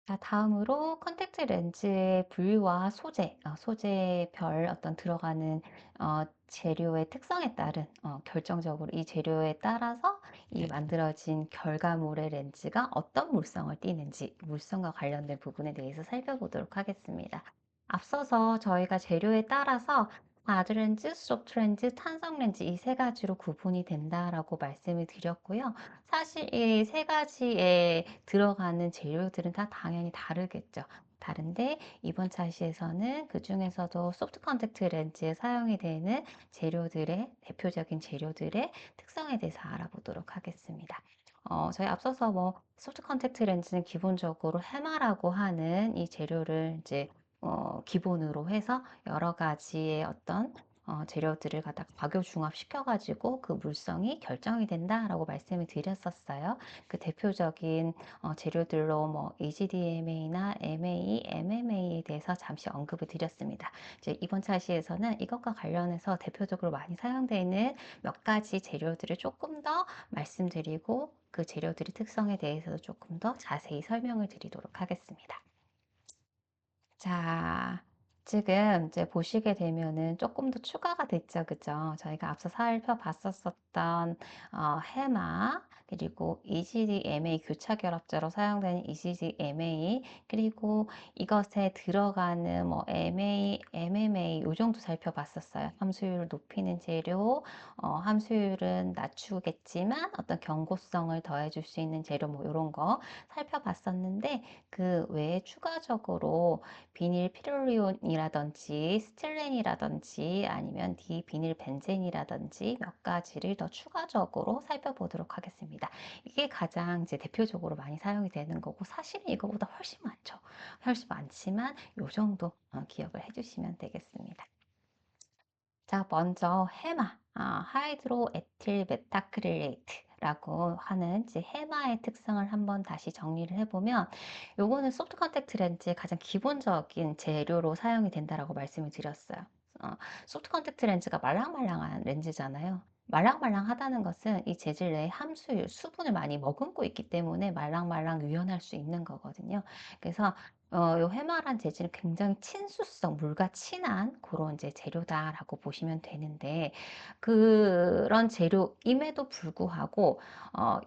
자, 다음으로 컨택트 렌즈의 분류와 소재, 소재별 어떤 들어가는 재료의 특성에 따른 결정적으로 이 재료에 따라서 이 만들어진 결과물의 렌즈가 어떤 물성을 띠는지 물성과 관련된 부분에 대해서 살펴보도록 하겠습니다. 앞서서 저희가 재료에 따라서 하드 렌즈, 소프트 렌즈, 탄성 렌즈 이 세 가지로 구분이 된다라고 말씀을 드렸고요. 사실 이 세 가지에 들어가는 재료들은 다 당연히 다르겠죠. 다른데 이번 차시에서는 그중에서도 소프트 컨택트 렌즈에 사용이 되는 재료들의 대표적인 재료들의 특성에 대해서 알아보도록 하겠습니다. 저희 앞서서 뭐 소프트 컨택트 렌즈는 기본적으로 해마라고 하는 이 재료를 이제 기본으로 해서 여러 가지의 어떤 재료들을 갖다가 과교 중합시켜가지고 그 물성이 결정이 된다라고 말씀을 드렸었어요. 그 대표적인 재료들로 뭐 EGDMA나 MA, MMA에 대해서 잠시 언급을 드렸습니다. 이제 이번 차시에서는 이것과 관련해서 대표적으로 많이 사용되는 몇 가지 재료들을 조금 더 말씀드리고 그 재료들의 특성에 대해서도 조금 더 자세히 설명을 드리도록 하겠습니다. 자, 지금 이제 보시게 되면은 조금 더 추가가 됐죠, 그죠? 저희가 앞서 살펴봤었던 해마, 그리고 EGDMA 교차결합제로 사용되는 EGDMA, 그리고 이것에 들어가는 뭐 MA, MMA 요 정도 살펴봤었어요. 함수율을 높이는 재료, 함수율은 낮추겠지만 어떤 경고성을 더해줄 수 있는 재료 뭐 이런 거 살펴봤었는데 그 외에 추가적으로 비닐 피롤리온이라든지 스틸렌이라든지 아니면 디비닐 벤젠이라든지 몇 가지를 더 추가적으로 살펴보도록 하겠습니다. 이게 가장 이제 대표적으로 많이 사용이 되는 거고 사실은 이거보다 훨씬 많죠. 훨씬 많지만 요 정도 기억을 해주시면 되겠습니다. 자, 먼저 해마, 하이드로 에틸 메타크릴레이트라고 하는 이제 해마의 특성을 한번 다시 정리를 해보면 요거는 소프트 컨택트 렌즈의 가장 기본적인 재료로 사용이 된다라고 말씀을 드렸어요. 어, 소프트 컨택트 렌즈가 말랑말랑한 렌즈잖아요. 말랑말랑하다는 것은 이 재질 내에 함수율, 수분을 많이 머금고 있기 때문에 말랑말랑 유연할 수 있는 거거든요. 그래서 요 해마란 재질은 굉장히 친수성, 물과 친한 그런 이제 재료다라고 보시면 되는데 그런 재료임에도 불구하고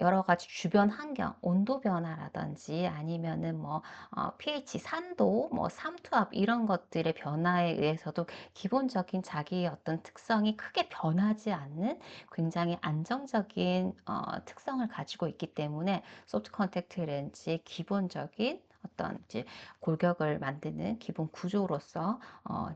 여러 가지 주변 환경, 온도 변화라든지 아니면은 뭐 pH, 산도, 뭐 삼투압 이런 것들의 변화에 의해서도 기본적인 자기의 어떤 특성이 크게 변하지 않는 굉장히 안정적인 특성을 가지고 있기 때문에 소프트 컨택트 렌즈의 기본적인 어떤 이제 골격을 만드는 기본 구조로서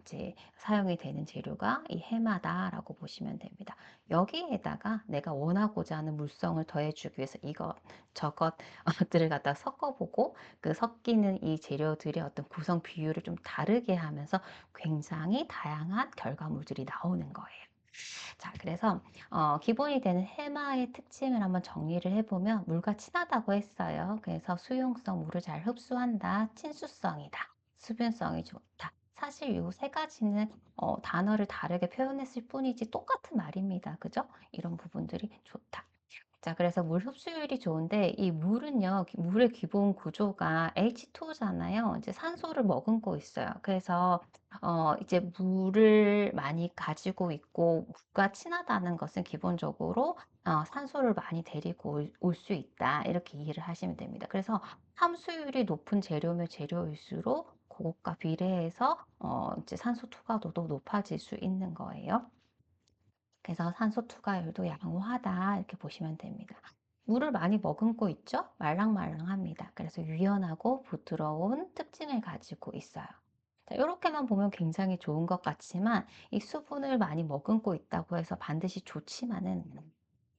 이제 사용이 되는 재료가 이 해마다라고 보시면 됩니다. 여기에다가 내가 원하고자 하는 물성을 더해주기 위해서 이것 저것들을 갖다 섞어보고 그 섞이는 이 재료들의 어떤 구성 비율을 좀 다르게 하면서 굉장히 다양한 결과물들이 나오는 거예요. 자, 그래서 기본이 되는 해마의 특징을 한번 정리를 해보면 물과 친하다고 했어요. 그래서 수용성, 물을 잘 흡수한다, 친수성이다, 수분성이 좋다. 사실 이 세 가지는 단어를 다르게 표현했을 뿐이지 똑같은 말입니다. 그죠? 이런 부분들이 좋다. 자, 그래서 물 흡수율이 좋은데 이 물은요, 물의 기본 구조가 H2O잖아요. 이제 산소를 머금고 있어요. 그래서 이제 물을 많이 가지고 있고 물과 친하다는 것은 기본적으로 산소를 많이 데리고 올 수 있다. 이렇게 이해를 하시면 됩니다. 그래서 함수율이 높은 재료면 재료일수록 그것과 비례해서 이제 산소 투과도도 높아질 수 있는 거예요. 그래서 산소 투과율도 양호하다 이렇게 보시면 됩니다. 물을 많이 머금고 있죠? 말랑말랑합니다. 그래서 유연하고 부드러운 특징을 가지고 있어요. 자, 이렇게만 보면 굉장히 좋은 것 같지만 이 수분을 많이 머금고 있다고 해서 반드시 좋지만은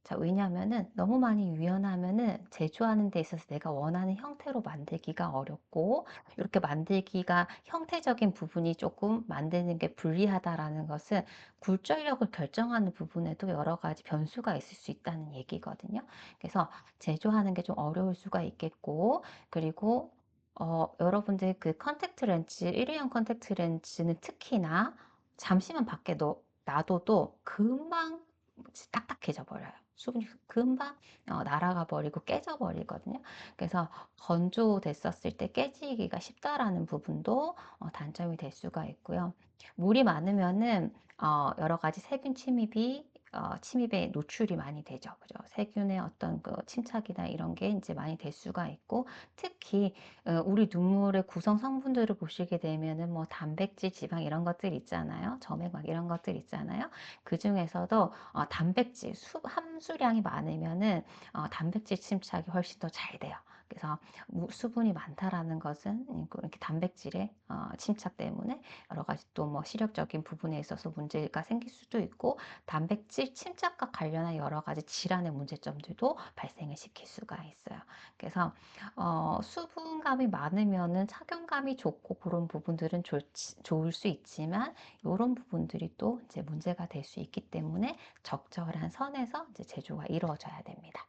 자, 왜냐하면은 너무 많이 유연하면은 제조하는 데 있어서 내가 원하는 형태로 만들기가 어렵고 이렇게 만들기가 형태적인 부분이 조금 만드는 게 불리하다라는 것은 굴절력을 결정하는 부분에도 여러 가지 변수가 있을 수 있다는 얘기거든요. 그래서 제조하는 게 좀 어려울 수가 있겠고 그리고 여러분들 그 컨택트 렌즈, 일회용 컨택트 렌즈는 특히나 잠시만 밖에 놔둬도 금방 딱딱해져 버려요. 수분이 금방 날아가 버리고 깨져 버리거든요. 그래서 건조됐었을 때 깨지기가 쉽다라는 부분도 단점이 될 수가 있고요. 물이 많으면은 여러 가지 세균 침입에 노출이 많이 되죠. 그죠? 세균의 어떤 그 침착이나 이런 게 이제 많이 될 수가 있고, 특히 우리 눈물의 구성 성분들을 보시게 되면은 뭐 단백질, 지방 이런 것들 있잖아요. 점액막 이런 것들 있잖아요. 그 중에서도 단백질 함수량이 많으면은 단백질 침착이 훨씬 더 잘 돼요. 그래서 수분이 많다라는 것은 이렇게 단백질의 침착 때문에 여러 가지 또 뭐 시력적인 부분에 있어서 문제가 생길 수도 있고, 단백질 침착과 관련한 여러 가지 질환의 문제점들도 발생을 시킬 수가 있어요. 그래서 수분감이 많으면은 착용감이 좋고 그런 부분들은 좋을 수 있지만, 이런 부분들이 또 이제 문제가 될 수 있기 때문에 적절한 선에서 이제 제조가 이루어져야 됩니다.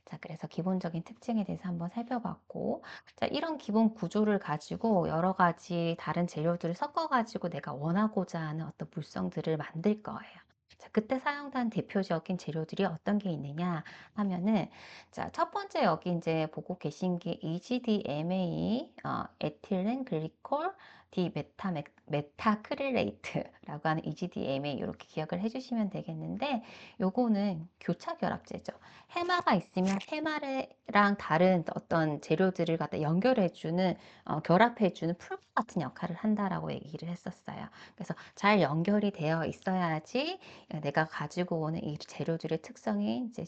자, 그래서 기본적인 특징에 대해서 한번 살펴봤고, 자, 이런 기본 구조를 가지고 여러 가지 다른 재료들을 섞어가지고 내가 원하고자 하는 어떤 물성들을 만들 거예요. 자, 그때 사용한 대표적인 재료들이 어떤 게 있느냐 하면은, 자, 첫 번째 여기 이제 보고 계신 게 EGDMA, 에틸렌 글리콜, 메타크릴레이트라고 하는 EGDMA 이렇게 기억을 해주시면 되겠는데, 요거는 교차 결합제죠. 해마가 있으면 해마랑 다른 어떤 재료들을 갖다 연결해주는, 결합해주는 풀 같은 역할을 한다라고 얘기를 했었어요. 그래서 잘 연결이 되어 있어야지 내가 가지고 오는 이 재료들의 특성이 이제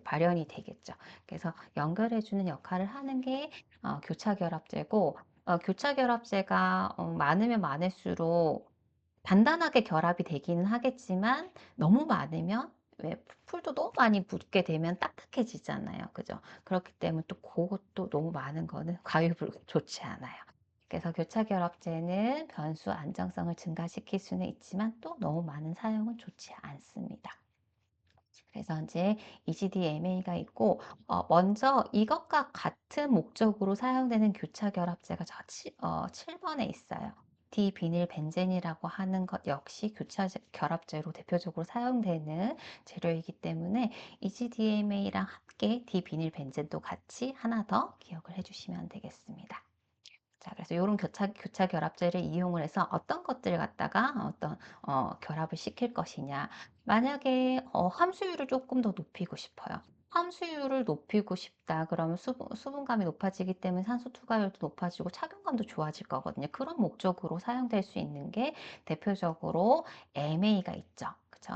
발현이 되겠죠. 그래서 연결해주는 역할을 하는 게 교차 결합제고, 교차 결합제가 많으면 많을수록 단단하게 결합이 되기는 하겠지만, 너무 많으면 왜 풀도 너무 많이 붓게 되면 딱딱해지잖아요. 그죠? 그렇기 때문에 또 그것도 너무 많은 거는 과유불급 좋지 않아요. 그래서 교차 결합제는 변수 안정성을 증가시킬 수는 있지만 또 너무 많은 사용은 좋지 않습니다. 그래서 이제 EGDMA가 있고, 먼저 이것과 같은 목적으로 사용되는 교차 결합제가 7번에 있어요. 디비닐 벤젠이라고 하는 것 역시 교차 결합제로 대표적으로 사용되는 재료이기 때문에 EGDMA랑 함께 디비닐 벤젠도 같이 하나 더 기억을 해주시면 되겠습니다. 자, 그래서 이런 교차 결합제를 이용을 해서 어떤 것들을 갖다가 결합을 시킬 것이냐. 만약에 함수율을 조금 더 높이고 싶어요. 함수율을 높이고 싶다. 그러면 수분감이 높아지기 때문에 산소 투과율도 높아지고 착용감도 좋아질 거거든요. 그런 목적으로 사용될 수 있는 게 대표적으로 MA가 있죠. 그죠?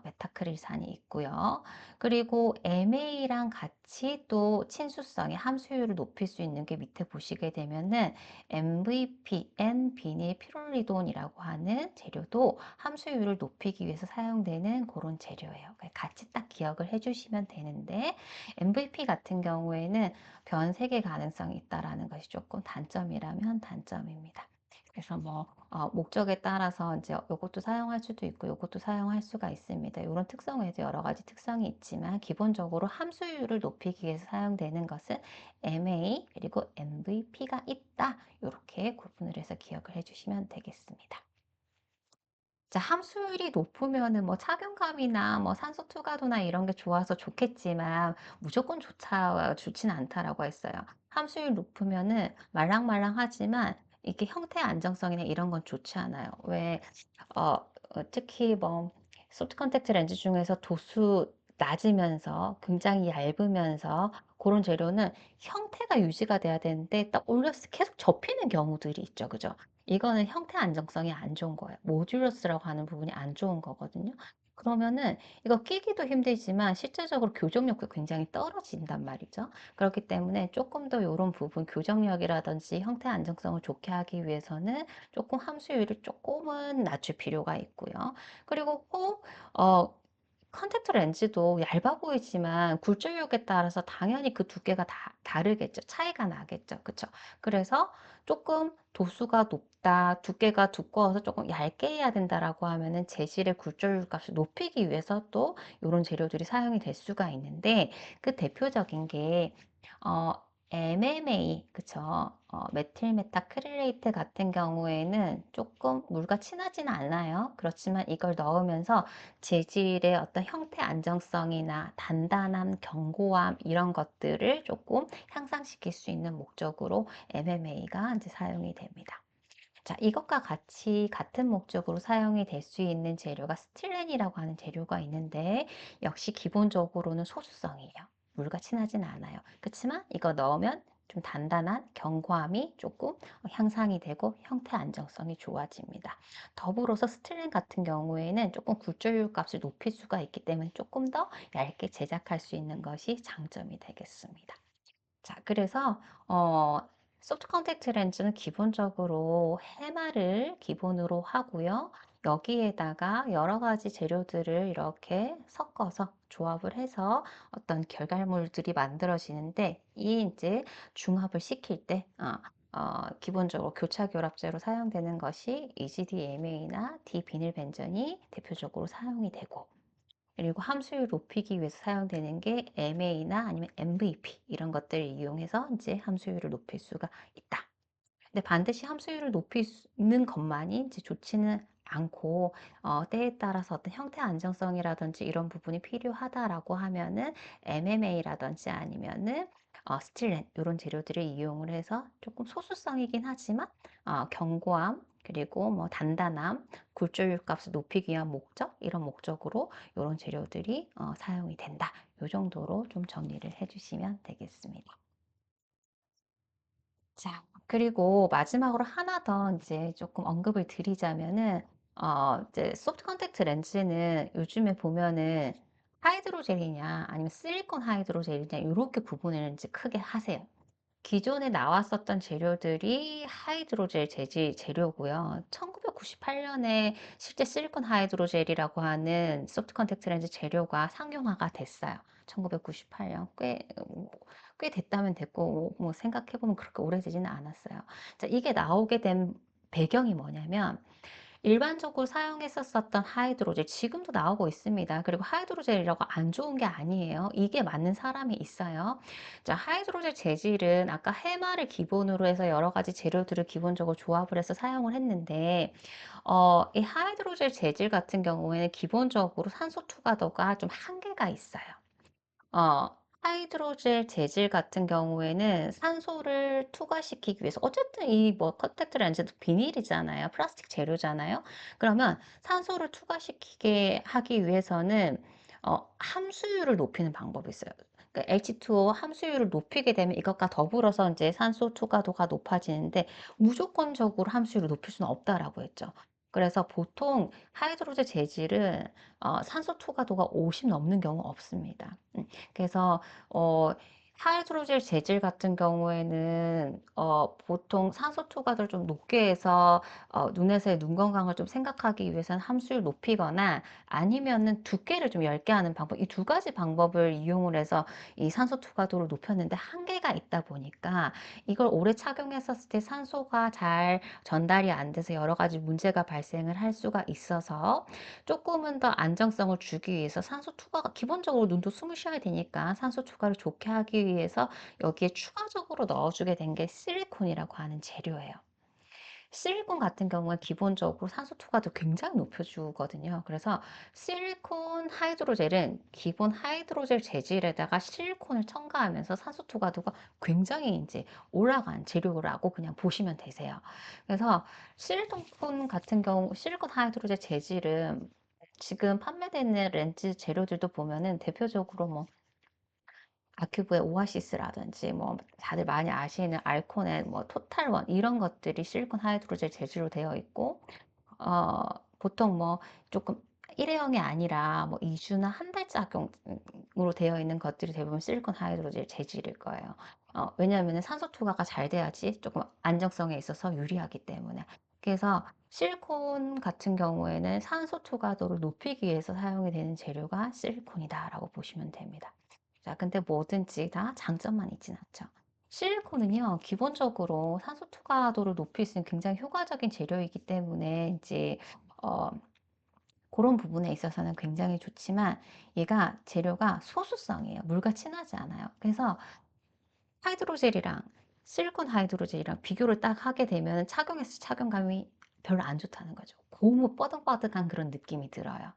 메타크릴산이 있고요. 그리고 MA랑 같이 또 친수성의 함수율을 높일 수 있는 게 밑에 보시게 되면은 MVPN 비닐 피롤리돈이라고 하는 재료도 함수율을 높이기 위해서 사용되는 그런 재료예요. 같이 딱 기억을 해주시면 되는데, MVP 같은 경우에는 변색의 가능성이 있다라는 것이 조금 단점이라면 단점입니다. 그래서 뭐 목적에 따라서 이제 이것도 사용할 수도 있고 이것도 사용할 수가 있습니다. 이런 특성에도 여러 가지 특성이 있지만, 기본적으로 함수율을 높이기 위해서 사용되는 것은 MA 그리고 MVP가 있다. 이렇게 구분을 해서 기억을 해주시면 되겠습니다. 자, 함수율이 높으면은 뭐 착용감이나 뭐 산소 투과도나 이런 게 좋아서 좋겠지만, 무조건 좋지는 않다라고 했어요. 함수율 높으면은 말랑말랑하지만 이게 형태 안정성이나 이런 건 좋지 않아요. 왜 특히 뭐 소프트 컨택트 렌즈 중에서 도수 낮으면서 굉장히 얇으면서 그런 재료는 형태가 유지가 돼야 되는데, 딱 올렸을 때 계속 접히는 경우들이 있죠. 그죠? 이거는 형태 안정성이 안 좋은 거예요. 모듈러스라고 하는 부분이 안 좋은 거거든요. 그러면은 이거 끼기도 힘들지만 실제적으로 교정력도 굉장히 떨어진단 말이죠. 그렇기 때문에 조금 더 이런 부분, 교정력이라든지 형태 안정성을 좋게 하기 위해서는 조금 함수율을 조금은 낮출 필요가 있고요. 그리고 꼭 컨택트 렌즈도 얇아 보이지만 굴절력에 따라서 당연히 그 두께가 다 다르겠죠. 차이가 나겠죠. 그쵸? 그래서 조금 도수가 높다, 두께가 두꺼워서 조금 얇게 해야 된다라고 하면은 재질의 굴절력 값을 높이기 위해서 또 이런 재료들이 사용이 될 수가 있는데, 그 대표적인 게 MMA, 그쵸? 메틸 메타크릴레이트 같은 경우에는 조금 물과 친하지는 않아요. 그렇지만 이걸 넣으면서 재질의 어떤 형태 안정성이나 단단함, 견고함 이런 것들을 조금 향상시킬 수 있는 목적으로 MMA가 이제 사용이 됩니다. 자, 이것과 같이 같은 목적으로 사용이 될 수 있는 재료가 스틸렌이라고 하는 재료가 있는데 역시 기본적으로는 소수성이에요. 물과 친하진 않아요. 그렇지만 이거 넣으면 좀 단단한 견고함이 조금 향상이 되고 형태 안정성이 좋아집니다. 더불어서 스틸렌 같은 경우에는 조금 굴절율 값을 높일 수가 있기 때문에 조금 더 얇게 제작할 수 있는 것이 장점이 되겠습니다. 자, 그래서 소프트 컨택트 렌즈는 기본적으로 해마를 기본으로 하고요. 여기에다가 여러 가지 재료들을 이렇게 섞어서 조합을 해서 어떤 결과물들이 만들어지는데 이 이제 중합을 시킬 때 기본적으로 교차 결합제로 사용되는 것이 EGD-MA나 디비닐벤전이 대표적으로 사용이 되고 그리고 함수율 높이기 위해서 사용되는 게 MA나 아니면 MVP 이런 것들을 이용해서 이제 함수율을 높일 수가 있다. 근데 반드시 함수율을 높이는 것만이 이제 좋지는 않고 때에 따라서 어떤 형태 안정성이라든지 이런 부분이 필요하다라고 하면은 MMA라든지 아니면은 스틸렌 이런 재료들을 이용을 해서 조금 소수성이긴 하지만 견고함 그리고 뭐 단단함, 굴절율 값을 높이기 위한 목적 이런 목적으로 이런 재료들이 사용이 된다. 이 정도로 좀 정리를 해주시면 되겠습니다. 자, 그리고 마지막으로 하나 더 이제 조금 언급을 드리자면은, 이제 소프트 컨택트 렌즈는 요즘에 보면은 하이드로젤이냐 아니면 실리콘 하이드로젤이냐 이렇게 구분을 이제 크게 하세요. 기존에 나왔었던 재료들이 하이드로젤 재질 재료고요. 1998년에 실제 실리콘 하이드로젤이라고 하는 소프트 컨택트 렌즈 재료가 상용화가 됐어요. 1998년 꽤 됐다면 됐고 뭐 생각해보면 그렇게 오래되지는 않았어요. 자, 이게 나오게 된 배경이 뭐냐면 일반적으로 사용했었던 하이드로젤 지금도 나오고 있습니다. 그리고 하이드로젤이라고 안 좋은 게 아니에요. 이게 맞는 사람이 있어요. 자, 하이드로젤 재질은 아까 해마를 기본으로 해서 여러 가지 재료들을 기본적으로 조합을 해서 사용을 했는데 이 하이드로젤 재질 같은 경우에는 기본적으로 산소 투과도가 좀 한계가 있어요. 하이드로젤 재질 같은 경우에는 산소를 투과시키기 위해서 어쨌든 이 뭐 컨택트 렌즈도 비닐이잖아요. 플라스틱 재료잖아요. 그러면 산소를 투과시키게 하기 위해서는 함수율을 높이는 방법이 있어요. 그러니까 H2O 함수율을 높이게 되면 이것과 더불어서 이제 산소 투과도가 높아지는데 무조건적으로 함수율을 높일 수는 없다라고 했죠. 그래서 보통 하이드로젤 재질은 산소 투과도가 50 넘는 경우 없습니다. 그래서 하이드로젤 재질 같은 경우에는 보통 산소 투과를 좀 높게 해서 눈에서의 눈 건강을 좀 생각하기 위해서는 함수를 높이거나 아니면은 두께를 좀 얇게 하는 방법, 이 두 가지 방법을 이용을 해서 이 산소 투과도를 높였는데 한계가 있다 보니까 이걸 오래 착용했었을 때 산소가 잘 전달이 안 돼서 여러 가지 문제가 발생을 할 수가 있어서 조금은 더 안정성을 주기 위해서 산소 투과가 기본적으로 눈도 숨을 쉬어야 되니까 산소 투과를 좋게 하기 위해서 여기에 추가적으로 넣어주게 된 게 실리콘이라고 하는 재료예요. 실리콘 같은 경우는 기본적으로 산소 투과도 굉장히 높여주거든요. 그래서 실리콘 하이드로젤은 기본 하이드로젤 재질에다가 실리콘을 첨가하면서 산소 투과도가 굉장히 이제 올라간 재료라고 그냥 보시면 되세요. 그래서 실리콘 같은 경우, 실리콘 하이드로젤 재질은 지금 판매되는 렌즈 재료들도 보면은 대표적으로 뭐 아큐브의 오아시스라든지 뭐 다들 많이 아시는 알코넷, 뭐 토탈원 이런 것들이 실리콘 하이드로젤 재질로 되어 있고 어, 보통 뭐 조금 일회용이 아니라 뭐 2주나 한 달 작용으로 되어 있는 것들이 대부분 실리콘 하이드로젤 재질일 거예요. 왜냐하면 산소 투과가 잘 돼야지 조금 안정성에 있어서 유리하기 때문에. 그래서 실리콘 같은 경우에는 산소 투과도를 높이기 위해서 사용이 되는 재료가 실리콘이다라고 보시면 됩니다. 자, 근데 뭐든지 다 장점만 있진 않죠. 실리콘은요, 기본적으로 산소 투과도를 높일 수 있는 굉장히 효과적인 재료이기 때문에 이제 어, 그런 부분에 있어서는 굉장히 좋지만 얘가 재료가 소수성이에요. 물과 친하지 않아요. 그래서 하이드로젤이랑 실리콘 하이드로젤이랑 비교를 딱 하게 되면 착용했을 때 착용감이 별로 안 좋다는 거죠. 고무 뻐덕뻐덕한 그런 느낌이 들어요.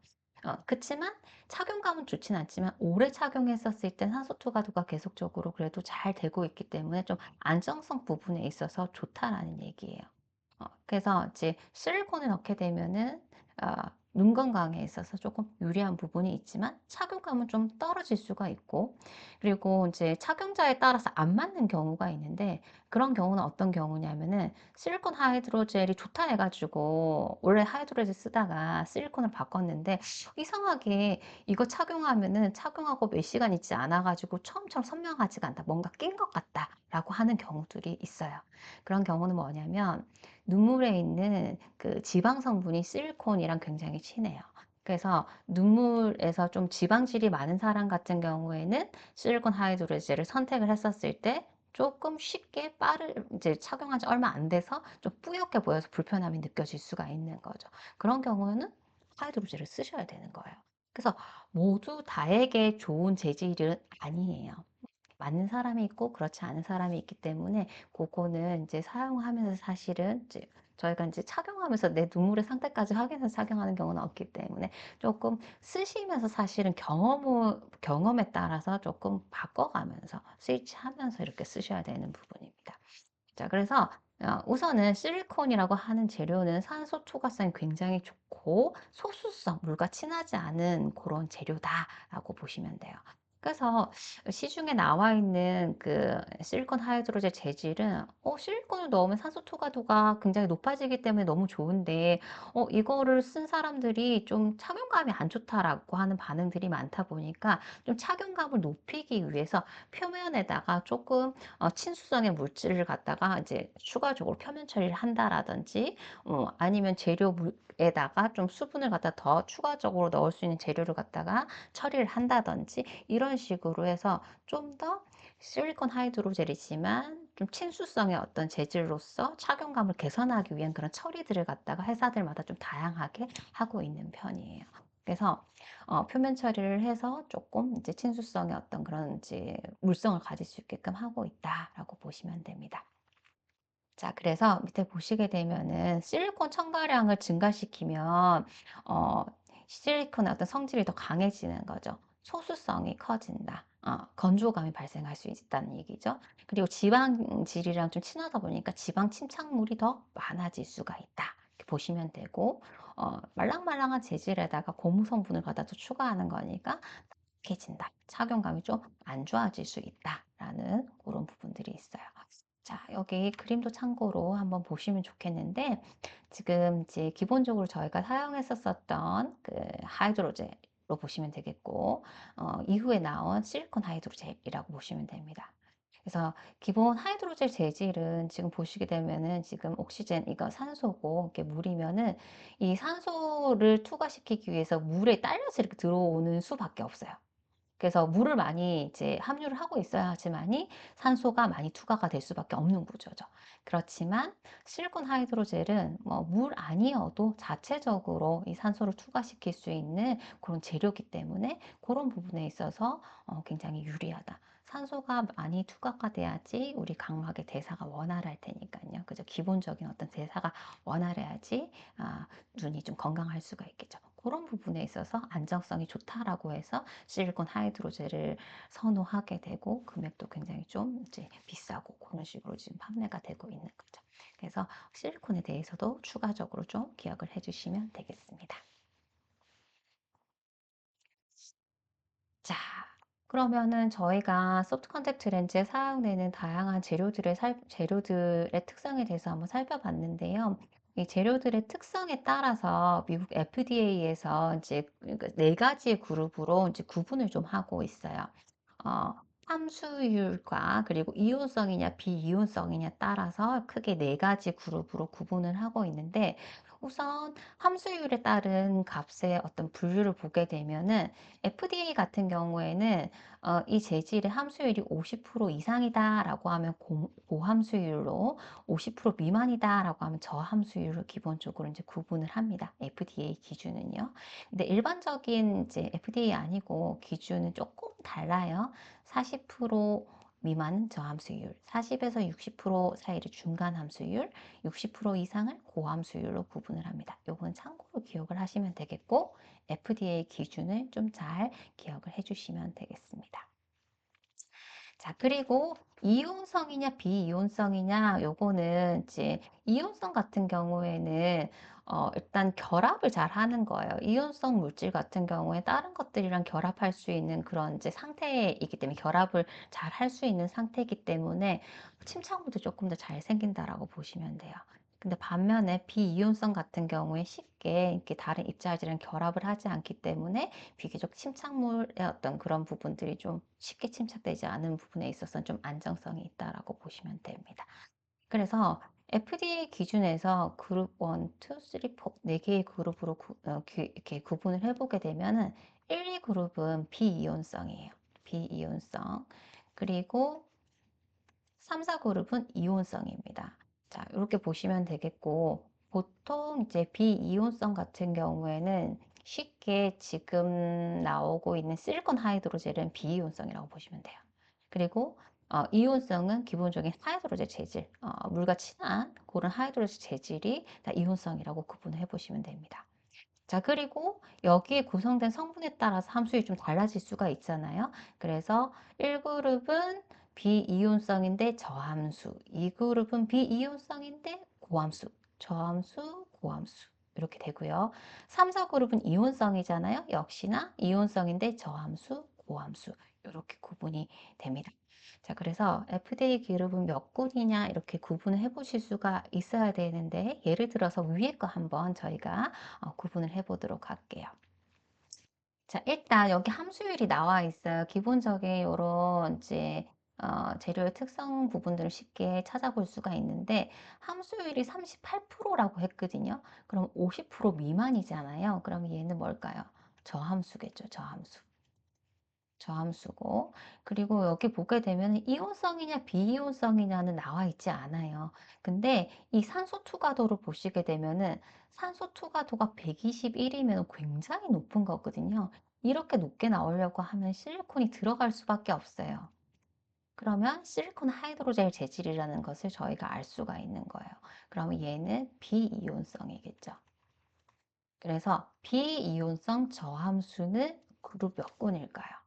그치만 착용감은 좋진 않지만 오래 착용했었을 땐 산소 투과도가 계속적으로 그래도 잘 되고 있기 때문에 좀 안정성 부분에 있어서 좋다라는 얘기예요. 그래서 이제 실리콘을 넣게 되면은 눈 건강에 있어서 조금 유리한 부분이 있지만 착용감은 좀 떨어질 수가 있고, 그리고 이제 착용자에 따라서 안 맞는 경우가 있는데, 그런 경우는 어떤 경우냐면은 실리콘 하이드로젤이 좋다 해가지고 원래 하이드로젤 쓰다가 실리콘을 바꿨는데 이상하게 이거 착용하면은 착용하고 몇 시간 있지 않아가지고 처음처럼 선명하지가 않다, 뭔가 낀 것 같다라고 하는 경우들이 있어요. 그런 경우는 뭐냐면 눈물에 있는 그 지방 성분이 실리콘이랑 굉장히 친해요. 그래서 눈물에서 좀 지방질이 많은 사람 같은 경우에는 실리콘 하이드로젤을 선택을 했었을 때 조금 쉽게 이제 착용한 지 얼마 안 돼서 좀 뿌옇게 보여서 불편함이 느껴질 수가 있는 거죠. 그런 경우에는 하이드로젤을 쓰셔야 되는 거예요. 그래서 모두 다에게 좋은 재질은 아니에요. 맞는 사람이 있고 그렇지 않은 사람이 있기 때문에 그거는 이제 사용하면서 사실은 이제 저희가 이제 착용하면서 내 눈물의 상태까지 확인해서 착용하는 경우는 없기 때문에 조금 쓰시면서 사실은 경험에 따라서 조금 바꿔가면서 스위치하면서 이렇게 쓰셔야 되는 부분입니다. 자, 그래서 우선은 실리콘이라고 하는 재료는 산소 초과성이 굉장히 좋고 소수성, 물과 친하지 않은 그런 재료다라고 보시면 돼요. 그래서 시중에 나와 있는 그 실리콘 하이드로젤 재질은 실리콘을 넣으면 산소 초과도가 굉장히 높아지기 때문에 너무 좋은데 이거를 쓴 사람들이 좀 착용감이 안 좋다라고 하는 반응들이 많다 보니까 좀 착용감을 높이기 위해서 표면에다가 조금 친수성의 물질을 갖다가 이제 추가적으로 표면 처리를 한다라든지, 아니면 재료에다가 좀 수분을 갖다 더 추가적으로 넣을 수 있는 재료를 갖다가 처리를 한다든지, 이런 식으로 해서 좀 더 실리콘 하이드로젤이지만 좀 친수성의 어떤 재질로서 착용감을 개선하기 위한 그런 처리들을 갖다가 회사들마다 좀 다양하게 하고 있는 편이에요. 그래서 표면 처리를 해서 조금 이제 친수성의 어떤 그런 이제 물성을 가질 수 있게끔 하고 있다라고 보시면 됩니다. 자, 그래서 밑에 보시게 되면은 실리콘 첨가량을 증가시키면 어, 실리콘의 어떤 성질이 더 강해지는 거죠. 소수성이 커진다. 건조감이 발생할 수 있다는 얘기죠. 그리고 지방질이랑 좀 친하다 보니까 지방 침착물이 더 많아질 수가 있다. 이렇게 보시면 되고, 말랑말랑한 재질에다가 고무 성분을 갖다 또 추가하는 거니까 약해진다. 착용감이 좀 안 좋아질 수 있다라는 그런 부분들이 있어요. 자, 여기 그림도 참고로 한번 보시면 좋겠는데, 지금 이제 기본적으로 저희가 사용했었던 그 하이드로젤로 보시면 되겠고, 이후에 나온 실리콘 하이드로젤이라고 보시면 됩니다. 그래서 기본 하이드로젤 재질은 지금 보시게 되면은 지금 옥시젠, 이거 산소고, 이렇게 물이면은 이 산소를 투과시키기 위해서 물에 딸려서 이렇게 들어오는 수밖에 없어요. 그래서 물을 많이 이제 함유를 하고 있어야 하지만이 산소가 많이 투과가 될 수밖에 없는 구조죠. 그렇지만 실리콘 하이드로젤은 뭐 물 아니어도 자체적으로 이 산소를 투과시킬 수 있는 그런 재료이기 때문에 그런 부분에 있어서 굉장히 유리하다. 산소가 많이 투과가 돼야지 우리 각막의 대사가 원활할 테니까요. 그죠? 기본적인 어떤 대사가 원활해야지 눈이 좀 건강할 수가 있겠죠. 그런 부분에 있어서 안정성이 좋다라고 해서 실리콘 하이드로젤을 선호하게 되고, 금액도 굉장히 좀 이제 비싸고 그런 식으로 지금 판매가 되고 있는 거죠. 그래서 실리콘에 대해서도 추가적으로 좀 기억을 해주시면 되겠습니다. 자, 그러면은 저희가 소프트 컨택트 렌즈에 사용되는 다양한 재료들의 특성에 대해서 한번 살펴봤는데요. 이 재료들의 특성에 따라서 미국 FDA에서 이제 네 가지의 그룹으로 이제 구분을 좀 하고 있어요. 어, 함수율과 그리고 이온성이냐 비이온성이냐 따라서 크게 네 가지 그룹으로 구분을 하고 있는데, 우선 함수율에 따른 값의 어떤 분류를 보게 되면은 FDA 같은 경우에는 이 재질의 함수율이 50% 이상이다라고 하면 고함수율로, 50% 미만이다라고 하면 저함수율로 기본적으로 이제 구분을 합니다. FDA 기준은요. 근데 일반적인 이제 FDA 아니고 기준은 조금 달라요. 40% 미만은 저함수율, 40에서 60% 사이를 중간함수율, 60% 이상을 고함수율로 구분을 합니다. 요건 참고로 기억을 하시면 되겠고 FDA 기준을 좀 잘 기억을 해주시면 되겠습니다. 자, 그리고 이온성이냐 비이온성이냐 요거는 이제 이온성 같은 경우에는 일단 결합을 잘 하는 거예요. 이온성 물질 같은 경우에 다른 것들이랑 결합할 수 있는 그런 이제 상태이기 때문에 결합을 잘 할 수 있는 상태이기 때문에 침착물도 조금 더 잘 생긴다라고 보시면 돼요. 근데 반면에 비이온성 같은 경우에 쉽게 이렇게 다른 입자들이랑 결합을 하지 않기 때문에 비교적 침착물의 어떤 그런 부분들이 좀 쉽게 침착되지 않은 부분에 있어서는 좀 안정성이 있다라고 보시면 됩니다. 그래서 FDA 기준에서 그룹 1, 2, 3, 4, 4개의 그룹으로 이렇게 구분을 해보게 되면은 1, 2그룹은 비이온성이에요. 비이온성. 그리고 3, 4그룹은 이온성입니다. 자, 이렇게 보시면 되겠고, 보통 이제 비이온성 같은 경우에는 쉽게 지금 나오고 있는 실리콘 하이드로젤은 비이온성이라고 보시면 돼요. 그리고 이온성은 기본적인 하이드로젤 재질, 물과 친한 그런 하이드로젤 재질이 다 이온성이라고 구분해 보시면 됩니다. 자, 그리고 여기에 구성된 성분에 따라서 함수율이 좀 달라질 수가 있잖아요. 그래서 1그룹은 비이온성인데 저함수, 2그룹은 비이온성인데 고함수, 저함수, 고함수 이렇게 되고요. 3, 4그룹은 이온성이잖아요. 역시나 이온성인데 저함수, 고함수 이렇게 구분이 됩니다. 자, 그래서 FDA 그룹은 몇 군이냐 이렇게 구분을 해 보실 수가 있어야 되는데 예를 들어서 위에 거 한번 저희가 구분을 해 보도록 할게요. 자, 일단 여기 함수율이 나와 있어요. 기본적인 이런 이제 재료의 특성 부분들을 쉽게 찾아볼 수가 있는데 함수율이 38%라고 했거든요. 그럼 50% 미만이잖아요. 그럼 얘는 뭘까요? 저함수겠죠. 저함수. 저함수고 그리고 여기 보게 되면 이온성이냐 비이온성이냐는 나와 있지 않아요. 근데 이 산소 투과도를 보시게 되면은 산소 투과도가 121이면 굉장히 높은 거거든요. 이렇게 높게 나오려고 하면 실리콘이 들어갈 수밖에 없어요. 그러면 실리콘 하이드로젤 재질이라는 것을 저희가 알 수가 있는 거예요. 그러면 얘는 비이온성이겠죠. 그래서 비이온성 저함수는 그룹 몇 군일까요?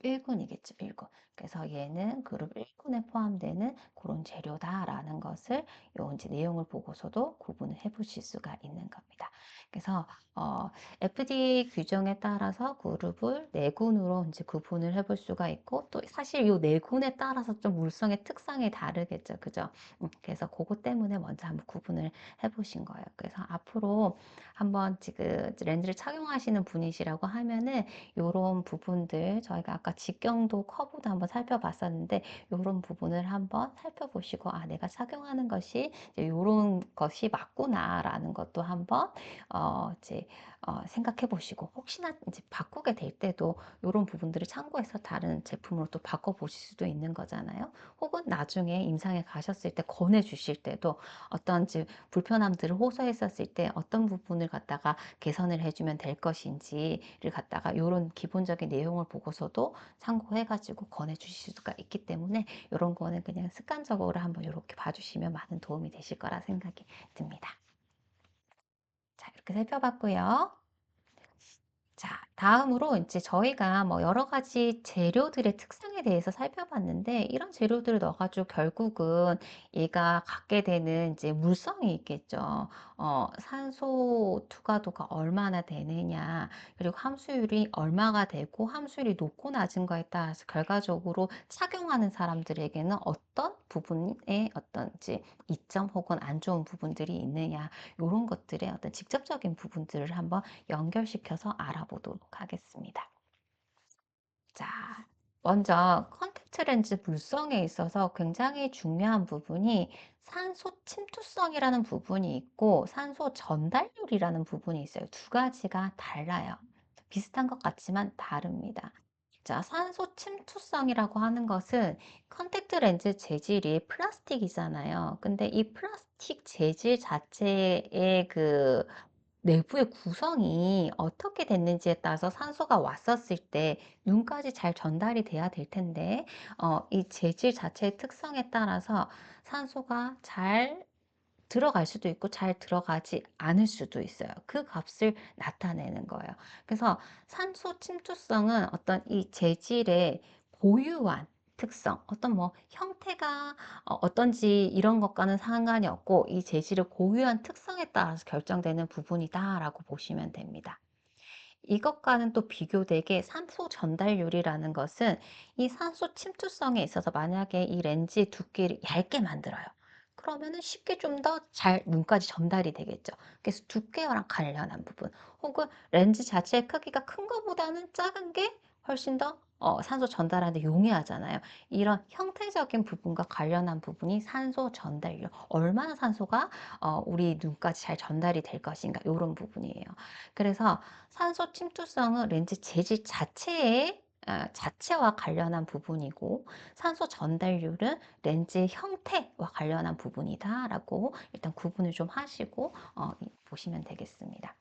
1군이겠죠, 1군. 그래서 얘는 그룹 1군에 포함되는 그런 재료다라는 것을 요 이제 내용을 보고서도 구분을 해 보실 수가 있는 겁니다. 그래서 FDA 규정에 따라서 그룹을 4군으로 이제 구분을 해 볼 수가 있고 또 사실 요 4군에 따라서 좀 물성의 특성이 다르겠죠. 그죠? 그래서 그것 때문에 먼저 한번 구분을 해 보신 거예요. 그래서 앞으로 한번 지금 렌즈를 착용하시는 분이시라고 하면은 요런 부분들 저희가 아까 직경도 커브도 한번 살펴봤었는데 요런 부분을 한번 살펴보시고 아 내가 착용하는 것이 이제 요런 것이 맞구나라는 것도 한번 이제 생각해 보시고 혹시나 이제 바꾸게 될 때도 요런 부분들을 참고해서 다른 제품으로 또 바꿔 보실 수도 있는 거잖아요. 혹은 나중에 임상에 가셨을 때 권해 주실 때도 어떤 이제 불편함들을 호소했었을 때 어떤 부분을 갖다가 개선을 해주면 될 것인지를 갖다가 이런 기본적인 내용을 보고서도 참고해가지고 권해 주실 수가 있기 때문에 이런 거는 그냥 습관적으로 한번 이렇게 봐주시면 많은 도움이 되실 거라 생각이 듭니다. 자, 이렇게 살펴봤고요. 자, 다음으로 이제 저희가 뭐 여러 가지 재료들의 특성에 대해서 살펴봤는데 이런 재료들을 넣어가지고 결국은 얘가 갖게 되는 이제 물성이 있겠죠. 산소 투과도가 얼마나 되느냐, 그리고 함수율이 얼마가 되고 함수율이 높고 낮은 거에 따라서 결과적으로 착용하는 사람들에게는 어떤 부분에 어떤 이제 이점 혹은 안 좋은 부분들이 있느냐, 이런 것들의 어떤 직접적인 부분들을 한번 연결시켜서 알아보도록 하겠습니다. 자, 먼저 컨택트 렌즈 물성에 있어서 굉장히 중요한 부분이 산소 침투성이라는 부분이 있고 산소 전달률이라는 부분이 있어요. 두 가지가 달라요. 비슷한 것 같지만 다릅니다. 자, 산소 침투성이라고 하는 것은 컨택트 렌즈 재질이 플라스틱이잖아요. 근데 이 플라스틱 재질 자체의 그 내부의 구성이 어떻게 됐는지에 따라서 산소가 왔었을 때 눈까지 잘 전달이 돼야 될 텐데, 이 재질 자체의 특성에 따라서 산소가 잘 들어갈 수도 있고 잘 들어가지 않을 수도 있어요. 그 값을 나타내는 거예요. 그래서 산소 침투성은 어떤 이 재질의 고유한 특성, 어떤 뭐 형태가 어떤지 이런 것과는 상관이 없고 이 재질의 고유한 특성에 따라서 결정되는 부분이다라고 보시면 됩니다. 이것과는 또 비교되게 산소 전달률이라는 것은 이 산소 침투성에 있어서 만약에 이 렌즈의 두께를 얇게 만들어요. 그러면은 쉽게 좀 더 잘 눈까지 전달이 되겠죠. 그래서 두께랑 관련한 부분, 혹은 렌즈 자체의 크기가 큰 것보다는 작은 게 훨씬 더 산소 전달하는데 용이하잖아요. 이런 형태적인 부분과 관련한 부분이 산소 전달률, 얼마나 산소가 우리 눈까지 잘 전달이 될 것인가, 이런 부분이에요. 그래서 산소 침투성은 렌즈 재질 자체와 관련한 부분이고, 산소 전달률은 렌즈의 형태와 관련한 부분이다라고 일단 구분을 좀 하시고 보시면 되겠습니다.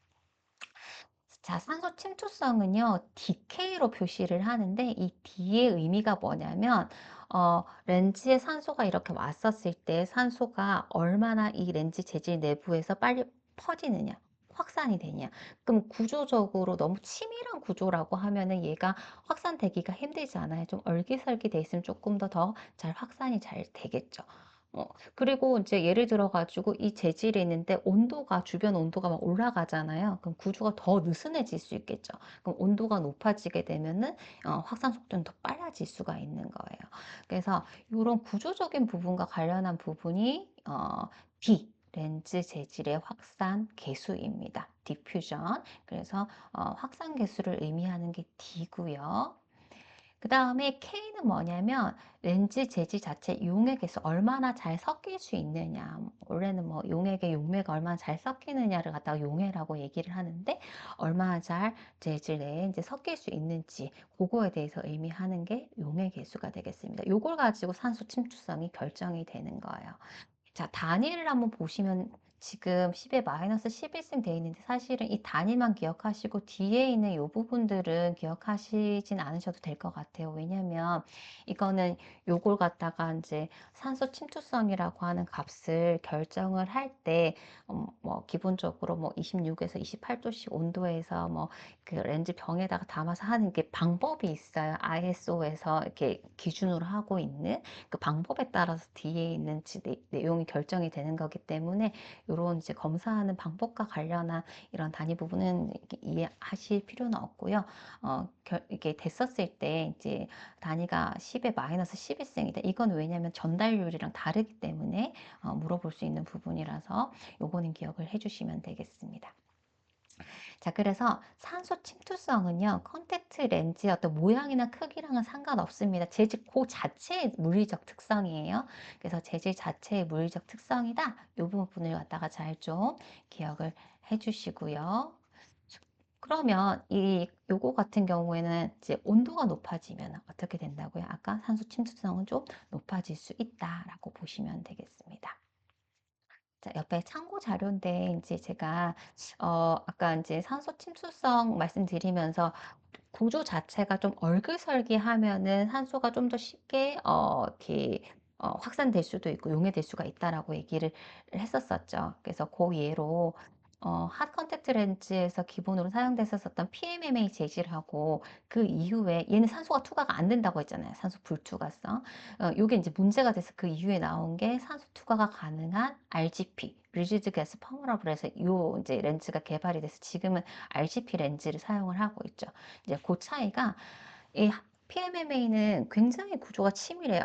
자, 산소 침투성은요, DK로 표시를 하는데, 이 D의 의미가 뭐냐면, 렌즈에 산소가 이렇게 왔었을 때 산소가 얼마나 이 렌즈 재질 내부에서 빨리 퍼지느냐, 확산이 되냐. 그럼 구조적으로 너무 치밀한 구조라고 하면은 얘가 확산되기가 힘들지 않아요. 좀 얼기설기 돼 있으면 조금 더 잘 확산이 잘 되겠죠. 어, 그리고 이제 예를 들어 가지고 이 재질이 있는데 온도가, 주변 온도가 막 올라가잖아요. 그럼 구조가 더 느슨해질 수 있겠죠. 그럼 온도가 높아지게 되면은 확산 속도는 더 빨라질 수가 있는 거예요. 그래서 이런 구조적인 부분과 관련한 부분이 D, 렌즈 재질의 확산 계수입니다. 디퓨전. 그래서 확산 계수를 의미하는 게 D고요. 그 다음에 K는 뭐냐면 렌즈 재질 자체 용액에서 얼마나 잘 섞일 수 있느냐. 원래는 뭐 용액에 용매가 얼마나 잘 섞이느냐를 갖다가 용해라고 얘기를 하는데, 얼마나 잘 재질 내에 이제 섞일 수 있는지 그거에 대해서 의미하는 게 용해 계수가 되겠습니다. 요걸 가지고 산소 침투성이 결정이 되는 거예요. 자, 단위를 한번 보시면 지금 10에 마이너스 11승 돼 있는데, 사실은 이 단위만 기억하시고 뒤에 있는 이 부분들은 기억하시진 않으셔도 될 것 같아요. 왜냐면 이거는 요걸 갖다가 이제 산소 침투성이라고 하는 값을 결정을 할 때, 뭐 기본적으로 뭐 26에서 28도씩 온도에서 뭐 그 렌즈 병에다가 담아서 하는 게 방법이 있어요. ISO에서 이렇게 기준으로 하고 있는 그 방법에 따라서 뒤에 있는 내용이 결정이 되는 거기 때문에, 이런 이제 검사하는 방법과 관련한 이런 단위 부분은 이해하실 필요는 없고요. 이게 됐었을 때 이제 단위가 10에 마이너스 11승이다. 이건 왜냐면 전달률이랑 다르기 때문에 물어볼 수 있는 부분이라서 요거는 기억을 해주시면 되겠습니다. 자, 그래서 산소 침투성은요, 컨택트 렌즈의 어떤 모양이나 크기랑은 상관없습니다. 재질 그 자체의 물리적 특성이에요. 그래서 재질 자체의 물리적 특성이다. 이 부분을 갖다가 잘 좀 기억을 해 주시고요. 그러면 요거 같은 경우에는 이제 온도가 높아지면 어떻게 된다고요? 아까 산소 침투성은 좀 높아질 수 있다라고 보시면 되겠습니다. 자, 옆에 참고 자료인데, 이제 제가, 아까 이제 산소 침투성 말씀드리면서 구조 자체가 좀 얼글설기하면은 산소가 좀 더 쉽게, 이렇게, 확산될 수도 있고 용해될 수가 있다라고 얘기를 했었었죠. 그래서 그 예로, 핫 컨택트 렌즈에서 기본으로 사용됐었던 PMMA 재질하고 그 이후에 얘는 산소가 투과가 안 된다고 했잖아요. 산소 불투과성. 요게 이제 문제가 돼서 그 이후에 나온 게 산소 투과가 가능한 RGP, 리지드 가스 퍼머러블 해서 요 이제 렌즈가 개발이 돼서 지금은 RGP 렌즈를 사용을 하고 있죠. 이제 그 차이가, 이 PMMA는 굉장히 구조가 치밀해요.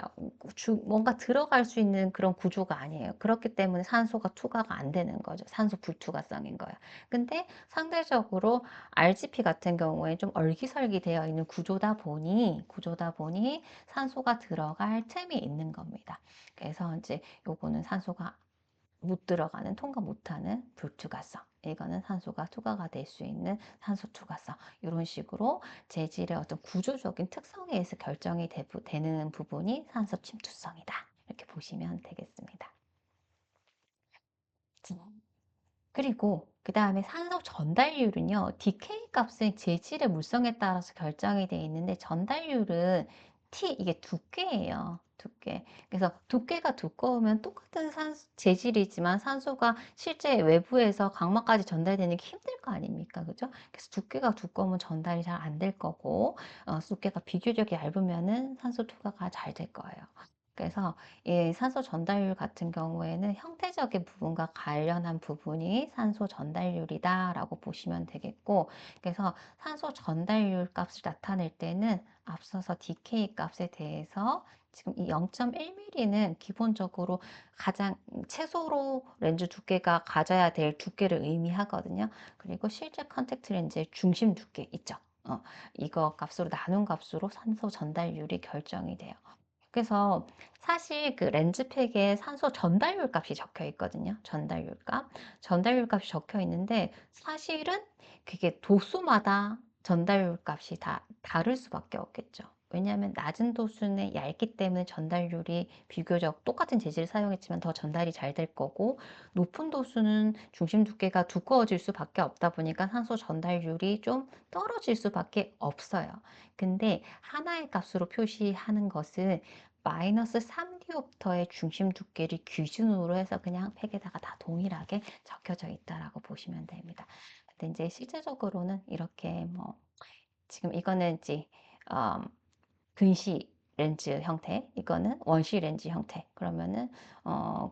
뭔가 들어갈 수 있는 그런 구조가 아니에요. 그렇기 때문에 산소가 투과가 안 되는 거죠. 산소 불투과성인 거예요. 근데 상대적으로 RGP 같은 경우에 좀 얼기설기 되어 있는 구조다 보니 산소가 들어갈 틈이 있는 겁니다. 그래서 이제 요거는 산소가 못 들어가는, 통과 못하는 불투과성. 이거는 산소가 투과가 될 수 있는 산소 투과성. 이런 식으로 재질의 어떤 구조적인 특성에 의해서 결정이 되는 부분이 산소 침투성이다. 이렇게 보시면 되겠습니다. 그리고 그다음에 산소 전달률은요. 디케이 값은 재질의 물성에 따라서 결정이 되어 있는데 전달률은 T 이게 두께예요. 두께. 그래서 두께가 두꺼우면 똑같은 재질이지만 산소가 실제 외부에서 각막까지 전달되는 게 힘들 거 아닙니까? 그죠? 그래서 두께가 두꺼우면 전달이 잘 안 될 거고, 두께가 비교적 얇으면은 산소 투과가 잘 될 거예요. 그래서 이 산소 전달률 같은 경우에는 형태적인 부분과 관련한 부분이 산소 전달률이다라고 보시면 되겠고, 그래서 산소 전달률 값을 나타낼 때는 앞서서 DK 값에 대해서 지금 이 0.1mm는 기본적으로 가장 최소로 렌즈 두께가 가져야 될 두께를 의미하거든요. 그리고 실제 컨택트 렌즈의 중심 두께 있죠. 이거 값으로 나눈 값으로 산소 전달률이 결정이 돼요. 그래서 사실 그 렌즈팩에 산소 전달률 값이 적혀 있거든요. 전달률 값. 전달률 값이 적혀 있는데 사실은 그게 도수마다 전달률 값이 다 다를 수밖에 없겠죠. 왜냐하면 낮은 도수는 얇기 때문에 전달률이 비교적 똑같은 재질을 사용했지만 더 전달이 잘 될 거고, 높은 도수는 중심 두께가 두꺼워질 수밖에 없다 보니까 산소 전달률이 좀 떨어질 수밖에 없어요. 근데 하나의 값으로 표시하는 것은 마이너스 3디옵터의 중심 두께를 기준으로 해서 그냥 팩에다가 다 동일하게 적혀져 있다라고 보시면 됩니다. 근데 이제 실제적으로는 이렇게 뭐 지금 이거는 이제 어, 근시 렌즈 형태, 이거는 원시 렌즈 형태. 그러면은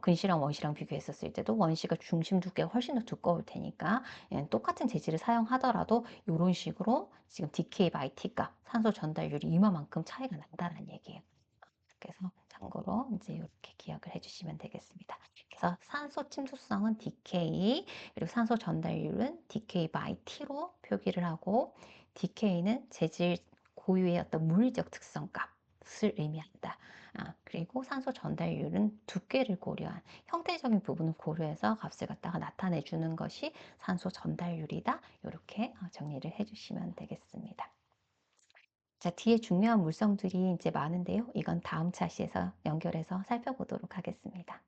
근시랑 원시랑 비교했었을 때도 원시가 중심 두께가 훨씬 더 두꺼울 테니까 똑같은 재질을 사용하더라도 이런 식으로 지금 DK by T가 산소 전달률이 이만큼 차이가 난다는 얘기예요. 그래서 참고로 이제 이렇게 기억을 해주시면 되겠습니다. 그래서 산소 침투성은 DK, 그리고 산소 전달률은 DK by T로 표기를 하고, DK는 재질 고유의 어떤 물리적 특성 값을 의미한다. 그리고 산소 전달률은 두께를 고려한 형태적인 부분을 고려해서 값을 갖다가 나타내 주는 것이 산소 전달률이다. 이렇게 정리를 해주시면 되겠습니다. 자, 뒤에 중요한 물성들이 이제 많은데요. 이건 다음 차시에서 연결해서 살펴보도록 하겠습니다.